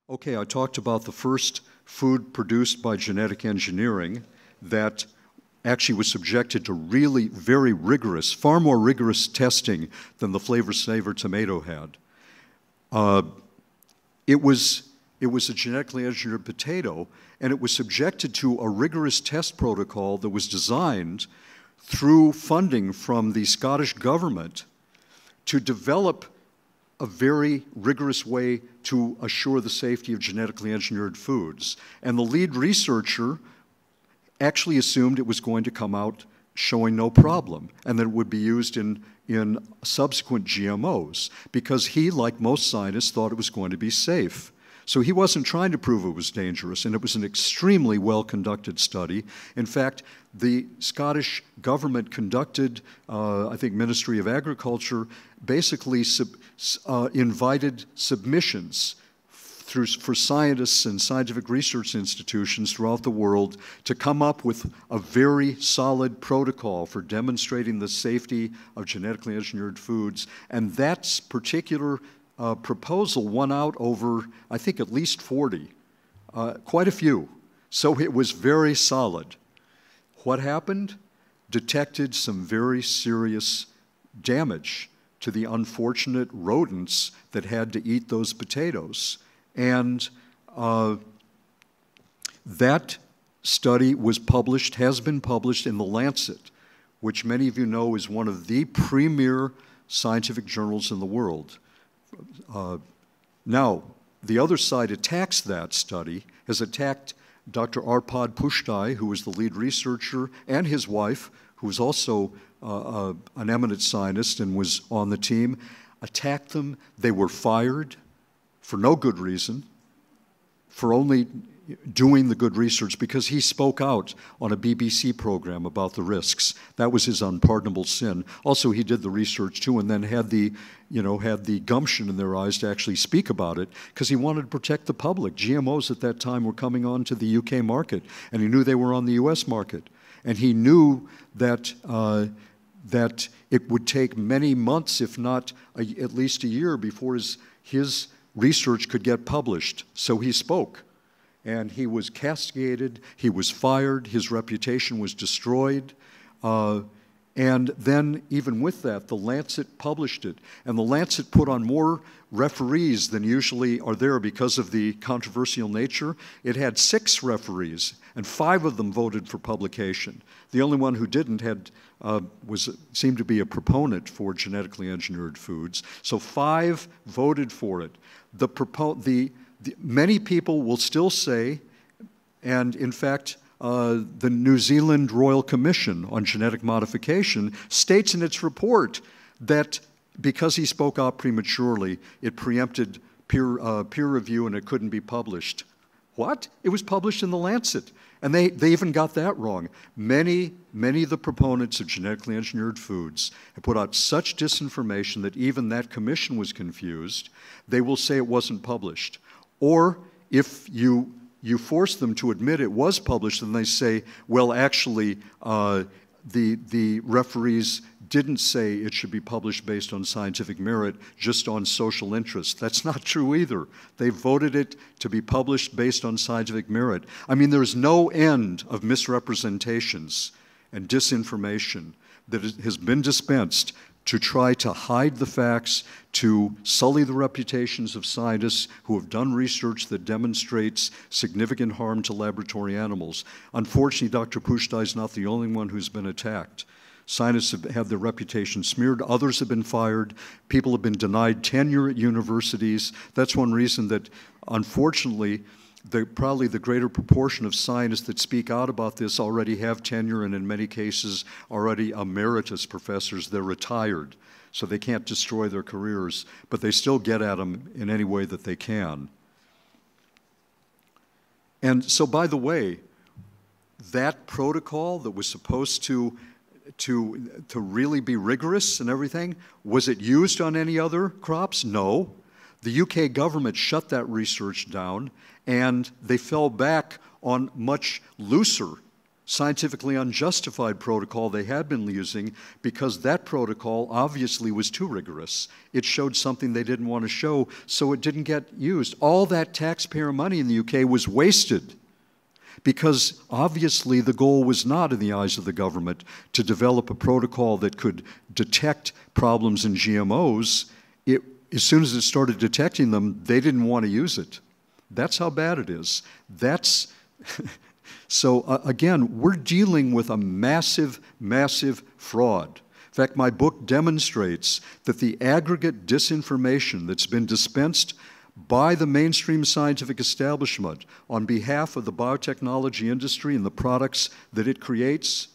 Okay, I talked about the first food produced by genetic engineering that actually was subjected to really very rigorous, far more rigorous testing than the Flavor Savor tomato had. It was a genetically engineered potato, and it was subjected to a rigorous test protocol that was designed through funding from the Scottish government to develop a very rigorous way to assure the safety of genetically engineered foods. And the lead researcher actually assumed it was going to come out showing no problem and that it would be used in subsequent GMOs because he, like most scientists, thought it was going to be safe. So he wasn't trying to prove it was dangerous, and it was an extremely well-conducted study. In fact, the Scottish government conducted, I think Ministry of Agriculture, basically invited submissions for scientists and scientific research institutions throughout the world to come up with a very solid protocol for demonstrating the safety of genetically engineered foods. And that particular proposal won out over, I think, at least 40, quite a few. So it was very solid. What happened? Detected some very serious damage to the unfortunate rodents that had to eat those potatoes. And that study was published, has been published in The Lancet, which many of you know is one of the premier scientific journals in the world. Now, the other side attacks that study, has attacked Dr. Arpad Pushtai, who was the lead researcher, and his wife, who was also an eminent scientist and was on the team, attacked them. They were fired for no good reason, for only doing the good research because he spoke out on a BBC program about the risks. That was his unpardonable sin. Also, he did the research too and then had the gumption in their eyes to actually speak about it because he wanted to protect the public. GMOs at that time were coming on to the UK market, and he knew they were on the US market. And he knew that, that it would take many months, if not at least a year, before his research could get published. So he spoke. And he was castigated, he was fired, his reputation was destroyed. And then, even with that, The Lancet published it. And The Lancet put on more referees than usually are there because of the controversial nature. It had 6 referees, and 5 of them voted for publication. The only one who didn't seemed to be a proponent for genetically engineered foods. So 5 voted for it. Many people will still say, and in fact, the New Zealand Royal Commission on Genetic Modification states in its report that because he spoke out prematurely, it preempted peer review and it couldn't be published. What? It was published in The Lancet. And they even got that wrong. Many of the proponents of genetically engineered foods have put out such disinformation that even that commission was confused. They will say it wasn't published. Or if you force them to admit it was published, then they say, well, actually, the referees didn't say it should be published based on scientific merit, just on social interest. That's not true either. They voted it to be published based on scientific merit. I mean, there's no end of misrepresentations and disinformation that has been dispensed to try to hide the facts, to sully the reputations of scientists who have done research that demonstrates significant harm to laboratory animals. Unfortunately, Dr. Pushtai is not the only one who's been attacked. Scientists have had their reputation smeared, others have been fired, people have been denied tenure at universities. That's one reason that, unfortunately, probably the greater proportion of scientists that speak out about this already have tenure and in many cases already emeritus professors. They're retired, so they can't destroy their careers, but they still get at them in any way that they can. And so, by the way, that protocol that was supposed to really be rigorous and everything, was it used on any other crops? No. The UK government shut that research down, and they fell back on much looser scientifically unjustified protocol they had been using because that protocol obviously was too rigorous. It showed something they didn't want to show, so it didn't get used. All that taxpayer money in the UK was wasted because obviously the goal was not, in the eyes of the government, to develop a protocol that could detect problems in GMOs. As soon as it started detecting them, they didn't want to use it. That's how bad it is. That's so again, we're dealing with a massive, massive fraud. In fact, my book demonstrates that the aggregate disinformation that's been dispensed by the mainstream scientific establishment on behalf of the biotechnology industry and the products that it creates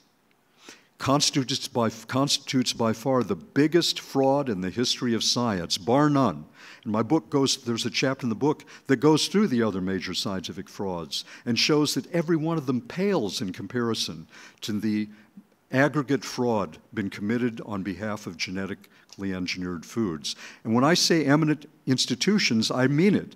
constitutes by far the biggest fraud in the history of science, bar none. And my book there's a chapter in the book that goes through the other major scientific frauds and shows that every one of them pales in comparison to the aggregate fraud been committed on behalf of genetically engineered foods. And when I say eminent institutions, I mean it.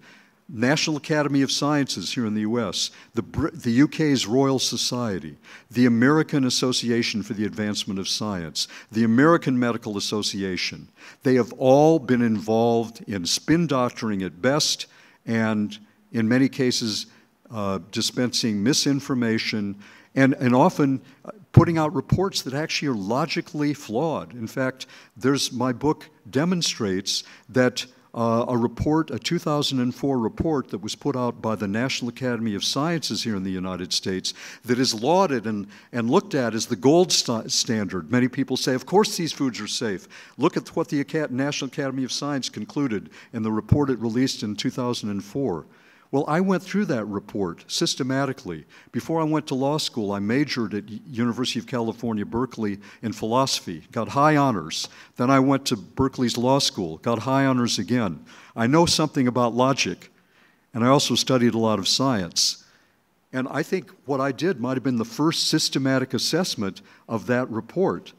National Academy of Sciences here in the US, the UK's Royal Society, the American Association for the Advancement of Science, the American Medical Association. They have all been involved in spin doctoring at best and in many cases dispensing misinformation and often putting out reports that actually are logically flawed. In fact, my book demonstrates that a 2004 report that was put out by the National Academy of Sciences here in the United States that is lauded and looked at as the gold standard. Many people say, of course these foods are safe. Look at what the National Academy of Science concluded in the report it released in 2004. Well, I went through that report systematically. Before I went to law school, I majored at University of California, Berkeley in philosophy, got high honors. Then I went to Berkeley's law school, got high honors again. I know something about logic, and I also studied a lot of science. And I think what I did might have been the first systematic assessment of that report.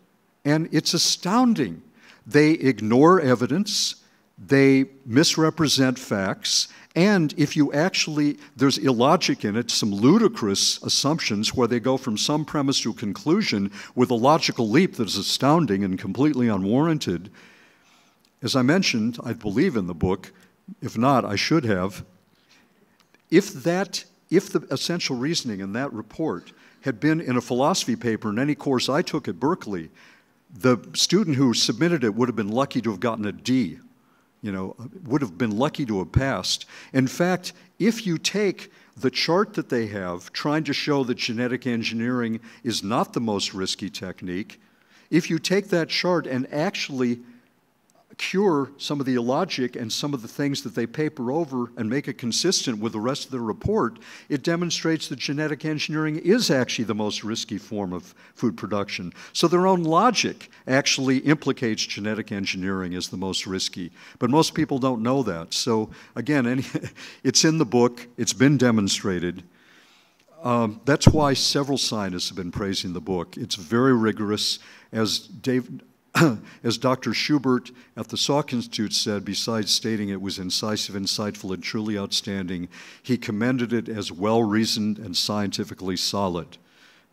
And it's astounding. They ignore evidence, they misrepresent facts, and if you there's illogic in it, some ludicrous assumptions where they go from some premise to a conclusion with a logical leap that is astounding and completely unwarranted. As I mentioned, I believe in the book, if not, I should have. If the essential reasoning in that report had been in a philosophy paper in any course I took at Berkeley, the student who submitted it would have been lucky to have gotten a D. Would have been lucky to have passed. In fact, if you take the chart that they have trying to show that genetic engineering is not the most risky technique, if you take that chart and actually cure some of the illogic and some of the things that they paper over and make it consistent with the rest of the report, it demonstrates that genetic engineering is actually the most risky form of food production. So their own logic actually implicates genetic engineering as the most risky. But most people don't know that. So again, it's in the book. It's been demonstrated. That's why several scientists have been praising the book. It's very rigorous. As Dr. Schubert at the Salk Institute said, besides stating it was incisive, insightful, and truly outstanding, he commended it as well-reasoned and scientifically solid.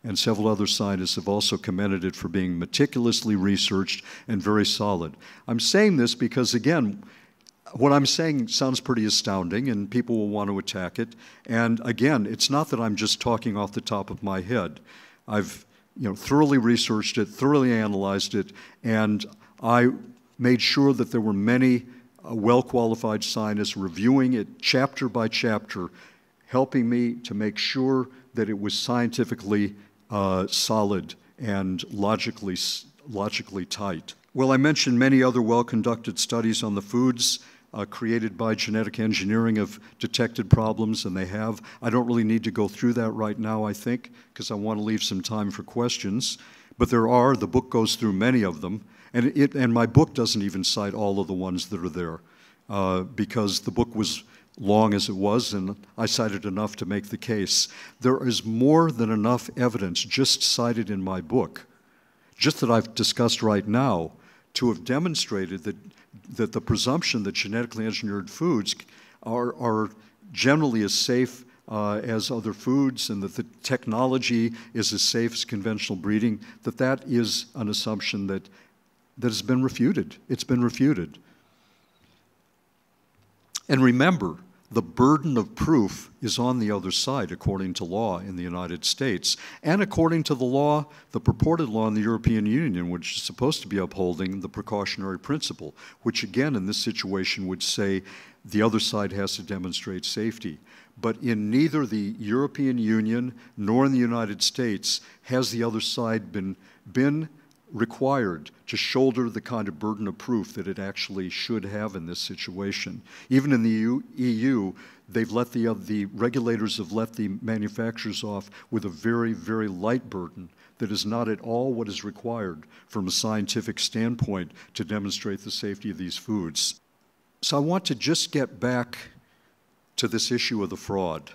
And several other scientists have also commended it for being meticulously researched and very solid. I'm saying this because, again, what I'm saying sounds pretty astounding, and people will want to attack it. And again, it's not that I'm just talking off the top of my head. I've thoroughly researched it, thoroughly analyzed it, and I made sure that there were many well-qualified scientists reviewing it chapter by chapter, helping me to make sure that it was scientifically solid and logically tight. Well, I mentioned many other well-conducted studies on the foods created by genetic engineering of detected problems, and they have. I don't really need to go through that right now, I think, because I want to leave some time for questions. But the book goes through many of them, and my book doesn't even cite all of the ones that are there, because the book was long as it was, and I cited enough to make the case. There is more than enough evidence just cited in my book, just that I've discussed right now, to have demonstrated that the presumption that genetically engineered foods are generally as safe as other foods and that the technology is as safe as conventional breeding, that is an assumption that has been refuted. It's been refuted. And remember, the burden of proof is on the other side, according to law in the United States, and according to the law, the purported law in the European Union, which is supposed to be upholding the precautionary principle, which again in this situation would say the other side has to demonstrate safety. But in neither the European Union nor in the United States has the other side been required to shoulder the kind of burden of proof that it actually should have in this situation. Even in the EU, they've let the regulators have let the manufacturers off with a very, very light burden that is not at all what is required from a scientific standpoint to demonstrate the safety of these foods. So I want to just get back to this issue of the fraud,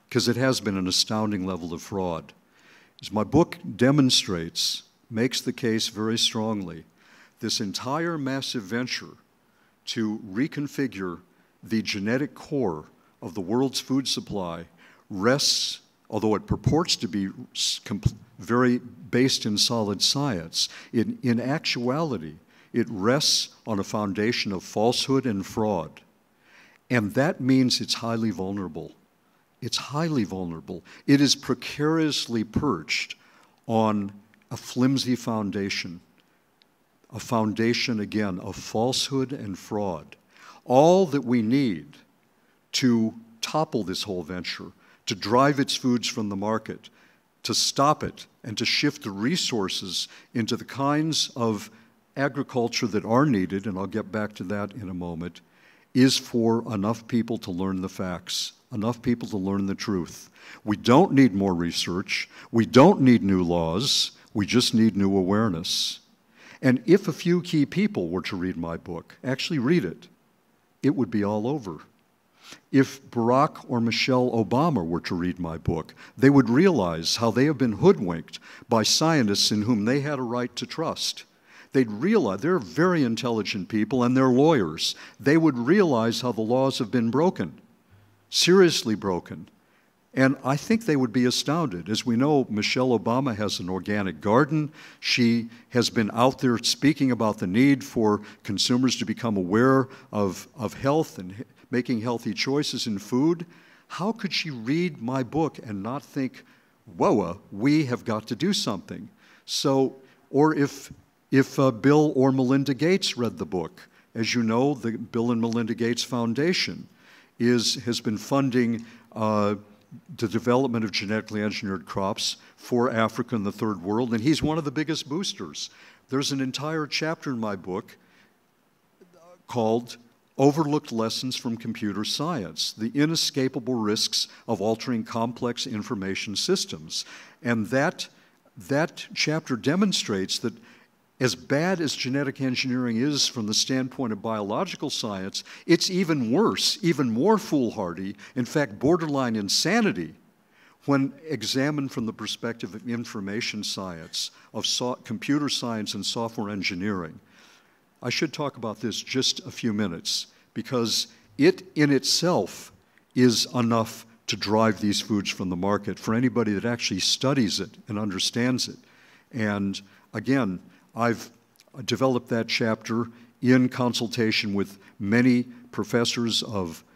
because it has been an astounding level of fraud. As my book demonstrates, makes the case very strongly, this entire massive venture to reconfigure the genetic core of the world's food supply rests, although it purports to be very based in solid science, in actuality, it rests on a foundation of falsehood and fraud. And that means it's highly vulnerable. It's highly vulnerable. It is precariously perched on a flimsy foundation, a foundation, again, of falsehood and fraud. All that we need to topple this whole venture, to drive its foods from the market, to stop it, and to shift the resources into the kinds of agriculture that are needed, and I'll get back to that in a moment, is for enough people to learn the facts, enough people to learn the truth. We don't need more research. We don't need new laws. We just need new awareness. And if a few key people were to read my book, actually read it, it would be all over. If Barack or Michelle Obama were to read my book, they would realize how they have been hoodwinked by scientists in whom they had a right to trust. They'd realize, they're very intelligent people and they're lawyers. They would realize how the laws have been broken, seriously broken. And I think they would be astounded. As we know, Michelle Obama has an organic garden. She has been out there speaking about the need for consumers to become aware of health and making healthy choices in food. How could she read my book and not think, whoa, we have got to do something? So, or if Bill or Melinda Gates read the book, as you know, the Bill and Melinda Gates Foundation has been funding the development of genetically engineered crops for Africa and the third world, and he's one of the biggest boosters. There's an entire chapter in my book called Overlooked Lessons from Computer Science, the inescapable risks of altering complex information systems. And that chapter demonstrates that as bad as genetic engineering is from the standpoint of biological science, it's even worse, even more foolhardy, in fact, borderline insanity, when examined from the perspective of information science, of computer science and software engineering. I should talk about this just a few minutes, because it in itself is enough to drive these foods from the market for anybody that actually studies it and understands it. And again, I've developed that chapter in consultation with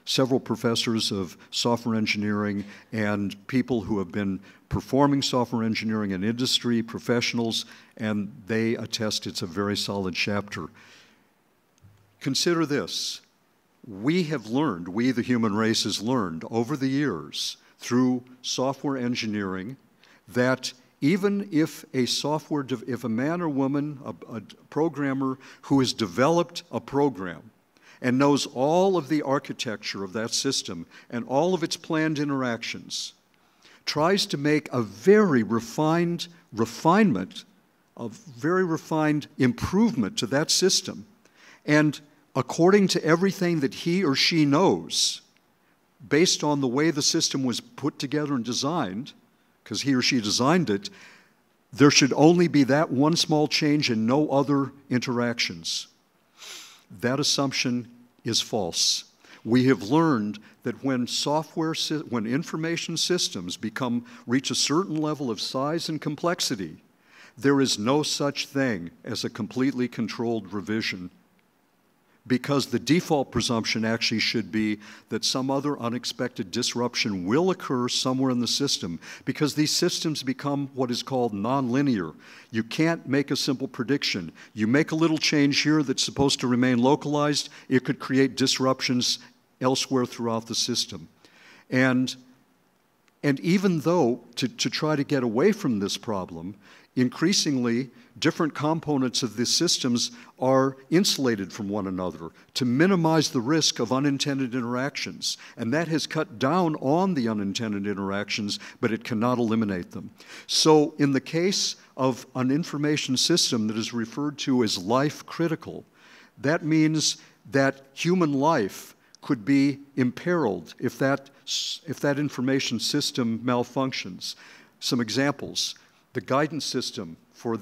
several professors of software engineering and people who have been performing software engineering in industry, professionals, and they attest it's a very solid chapter. Consider this. We have learned, we the human race has learned over the years through software engineering that even if if a man or woman, a programmer who has developed a program and knows all of the architecture of that system and all of its planned interactions, tries to make a very refined refinement, a very refined improvement to that system, and according to everything that he or she knows, based on the way the system was put together and designed, because he or she designed it, there should only be that one small change and no other interactions. That assumption is false. We have learned that when when information systems reach a certain level of size and complexity, there is no such thing as a completely controlled revision, because the default presumption actually should be that some other unexpected disruption will occur somewhere in the system, because these systems become what is called nonlinear. You can't make a simple prediction. You make a little change here that's supposed to remain localized, it could create disruptions elsewhere throughout the system. And even though, to try to get away from this problem, increasingly, different components of these systems are insulated from one another to minimize the risk of unintended interactions. And that has cut down on the unintended interactions, but it cannot eliminate them. So in the case of an information system that is referred to as life critical, that means that human life could be imperiled if that information system malfunctions. Some examples: the guidance system for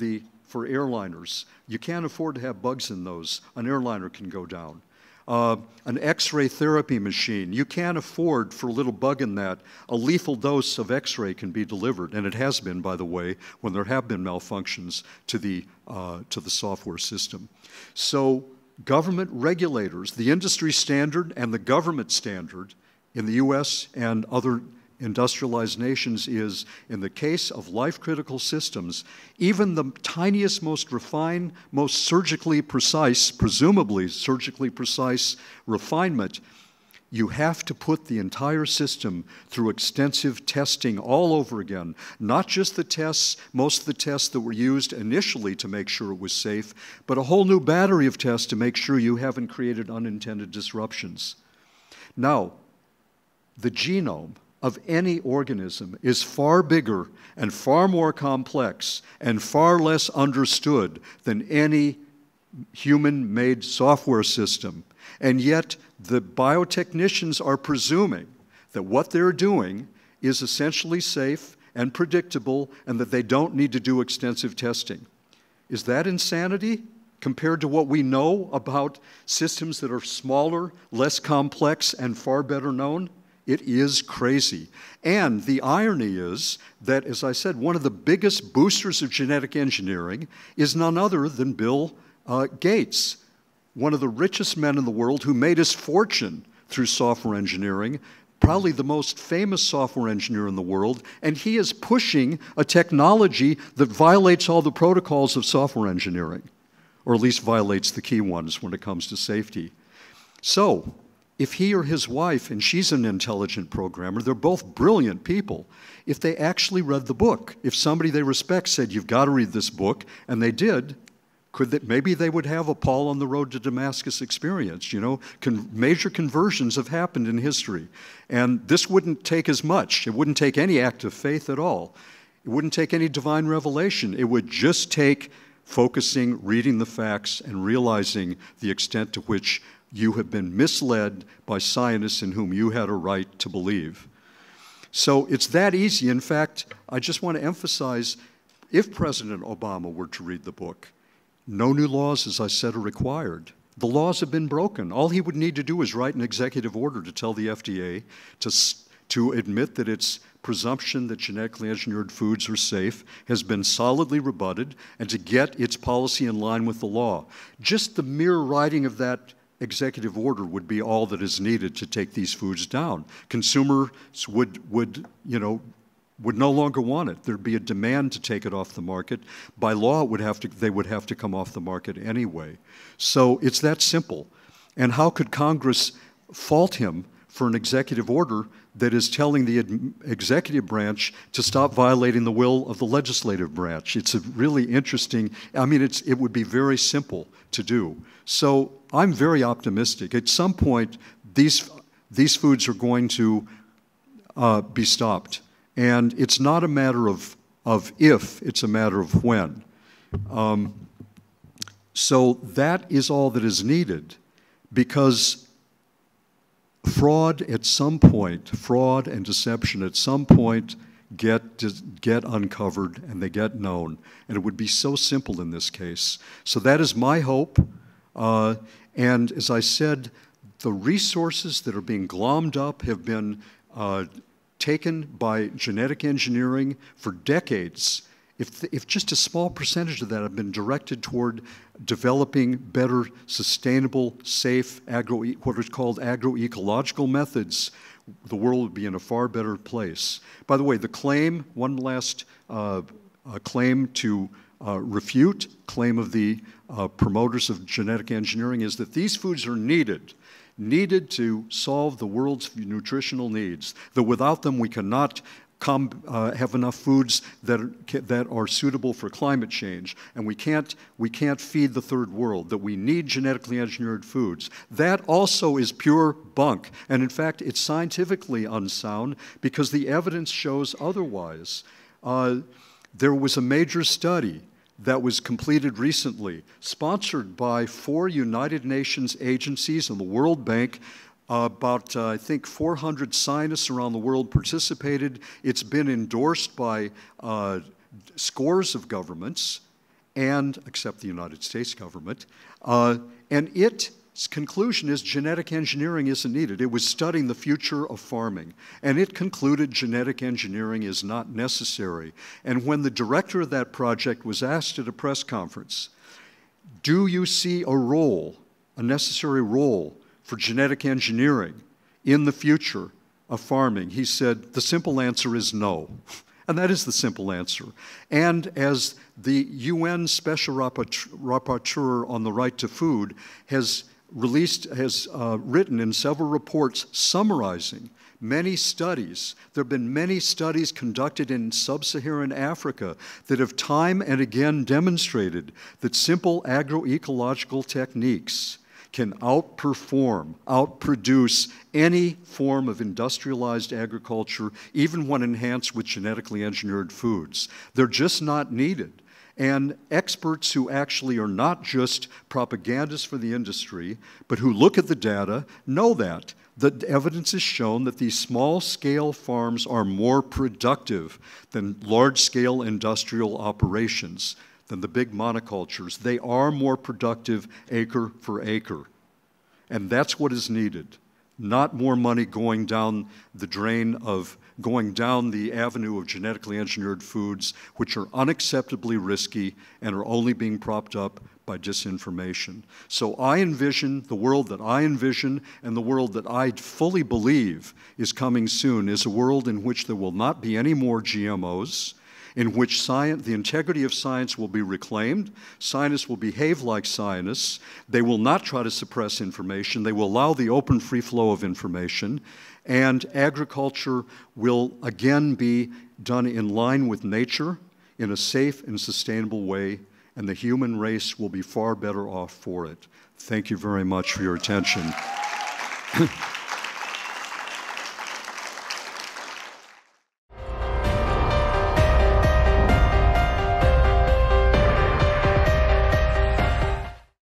airliners. You can't afford to have bugs in those. An airliner can go down. An X-ray therapy machine. You can't afford, for a little bug in that, a lethal dose of X-ray can be delivered, and it has been, by the way, when there have been malfunctions to the software system. So government regulators, the industry standard and the government standard in the US and other industrialized nations is, in the case of life-critical systems, even the tiniest, most refined, most surgically precise, presumably surgically precise refinement, you have to put the entire system through extensive testing all over again. Not just the tests, most of the tests that were used initially to make sure it was safe, but a whole new battery of tests to make sure you haven't created unintended disruptions. Now, the genome of any organism is far bigger and far more complex and far less understood than any human-made software system. And yet, the biotechnicians are presuming that what they're doing is essentially safe and predictable and that they don't need to do extensive testing. Is that insanity compared to what we know about systems that are smaller, less complex, and far better known? It is crazy. And the irony is that, as I said, one of the biggest boosters of genetic engineering is none other than Bill Gates, one of the richest men in the world who made his fortune through software engineering, probably the most famous software engineer in the world, and he is pushing a technology that violates all the protocols of software engineering, or at least violates the key ones when it comes to safety. So, if he or his wife, and she's an intelligent programmer, they're both brilliant people, if they actually read the book, if somebody they respect said, you've got to read this book, and they did, maybe they would have a Paul on the Road to Damascus experience. You know, major conversions have happened in history. And this wouldn't take as much. It wouldn't take any act of faith at all. It wouldn't take any divine revelation. It would just take focusing, reading the facts, and realizing the extent to which you have been misled by scientists in whom you had a right to believe. So it's that easy. In fact, I just want to emphasize, if President Obama were to read the book, no new laws, as I said, are required. The laws have been broken. All he would need to do is write an executive order to tell the FDA to admit that its presumption that genetically engineered foods are safe has been solidly rebutted, and to get its policy in line with the law. Just the mere writing of that executive order would be all that is needed to take these foods down. Consumers would no longer want it. There'd be a demand to take it off the market. By law, they would have to come off the market anyway. So it's that simple. And how could Congress fault him for an executive order that is telling the executive branch to stop violating the will of the legislative branch? It's a really interesting, I mean, it would be very simple to do. So I'm very optimistic. At some point, these foods are going to be stopped. And it's not a matter of if, it's a matter of when. So that is all that is needed, because fraud at some point, fraud and deception at some point get uncovered and they get known. And it would be so simple in this case. So that is my hope. And as I said, the resources that are being glommed up have been taken by genetic engineering for decades. If just a small percentage of that had been directed toward developing better, sustainable, safe, what is called agroecological methods, the world would be in a far better place. By the way, the claim, one last claim to refute, claim of the promoters of genetic engineering is that these foods are needed to solve the world's nutritional needs, that without them we cannot have enough foods that are suitable for climate change, and we can't feed the third world, that we need genetically engineered foods. That also is pure bunk, and in fact it's scientifically unsound because the evidence shows otherwise. There was a major study that was completed recently, sponsored by 4 United Nations agencies and the World Bank. About, I think, 400 scientists around the world participated. It's been endorsed by scores of governments, except the United States government, and its conclusion is genetic engineering isn't needed. It was studying the future of farming, and it concluded genetic engineering is not necessary. And when the director of that project was asked at a press conference, do you see a necessary role for genetic engineering in the future of farming, he said, the simple answer is no. And that is the simple answer. And as the UN Special Rapporteur on the Right to Food has written in several reports summarizing many studies. There have been many studies conducted in sub-Saharan Africa that have time and again demonstrated that simple agroecological techniques can outproduce any form of industrialized agriculture, even when enhanced with genetically engineered foods. They're just not needed. And experts who actually are not just propagandists for the industry, but who look at the data, know that. The evidence has shown that these small-scale farms are more productive than large-scale industrial operations, than the big monocultures. They are more productive acre for acre. And that's what is needed. Not more money going down the drain going down the avenue of genetically engineered foods, which are unacceptably risky and are only being propped up by disinformation. So I envision the world that I envision, and the world that I fully believe is coming soon, is a world in which there will not be any more GMOs, in which the integrity of science will be reclaimed. Scientists will behave like scientists. They will not try to suppress information. They will allow the open, free flow of information. And agriculture will again be done in line with nature in a safe and sustainable way, and the human race will be far better off for it. Thank you very much for your attention.